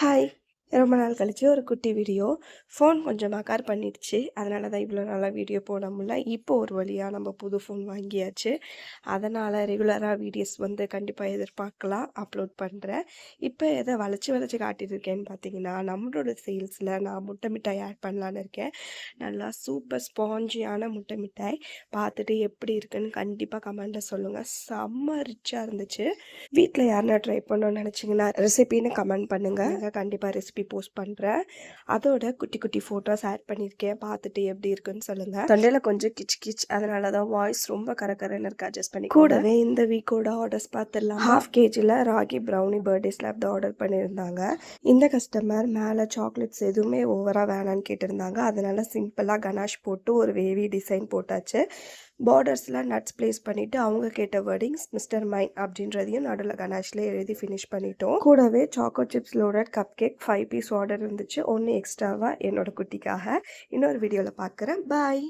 Hi! ரொம்ப நாள் கழிச்சு ஒரு குட்டி வீடியோ. ஃபோன் கொஞ்சம் மக்கார் பண்ணிடுச்சு. அதனால தான் இவ்வளோ நாளா வீடியோ போட முடியல. இப்போ ஒரு வழியா நம்ம புது ஃபோன் வாங்கியாச்சு. அதனால் ரெகுலராக வீடியோஸ் வந்து கண்டிப்பாக எதிர்பார்க்கலாம். அப்லோட் பண்ணுறேன். இப்போ எதை வளைச்சு வளைச்சு காட்டியிருக்கேன்னு பார்த்தீங்கன்னா, நம்மளோட சேல்ஸில் நான் முட்டை மிட்டாய் ஆட் பண்ணலான்னு இருக்கேன். நல்லா சூப்பர் ஸ்பாஞ்சியான முட்டை மிட்டாய். பார்த்துட்டு எப்படி இருக்குன்னு கண்டிப்பாக கமெண்ட்டில் சொல்லுங்கள். செம்ம ரிச்சாக இருந்துச்சு. வீட்டில் யாருனா ட்ரை பண்ணணும்னு நினச்சிங்கன்னா ரெசிபின்னு கமெண்ட் பண்ணுங்கள். கண்டிப்பாக ரெசிபி போஸ்ட் பண்ணுறேன். அதோட குட்டி குட்டி ஃபோட்டோஸ் ஆட் பண்ணியிருக்கேன். பார்த்துட்டு எப்படி இருக்குன்னு சொல்லுங்கள். தொண்டையில் கொஞ்சம் கிச் கிச், அதனால தான் வாய்ஸ் ரொம்ப கரகரன்னு இருக்கு. அட்ஜஸ்ட் பண்ணி கூடவே இந்த வீக்கோட ஆர்டர்ஸ் பார்த்துடலாம். 1/2 kgல ராகி ப்ரௌனி பர்த்டே ஸ்லாப் தான் ஆர்டர் பண்ணியிருந்தாங்க. இந்த கஸ்டமர் மேலே சாக்லேட்ஸ் எதுவுமே ஓவராக வேணான்னு கேட்டிருந்தாங்க. அதனால சிம்பிளாக கனாஷ் போட்டு ஒரு வேவி டிசைன் போட்டாச்சு. பார்டர்ஸில் நட்ஸ் ப்ளேஸ் பண்ணிவிட்டு அவங்க கேட்ட வேர்டிங்ஸ் மிஸ்டர் மைன் அப்படின்றதையும் நடுவில் கனாஷில் எழுதி ஃபினிஷ் பண்ணிட்டோம். கூடவே choco chips loaded cup cake 5 piece order இருந்துச்சு. ஒன்று எக்ஸ்ட்ராவாக என்னோட குட்டிக்காக. இன்னொரு வீடியோவில் பார்க்குறேன். பாய்.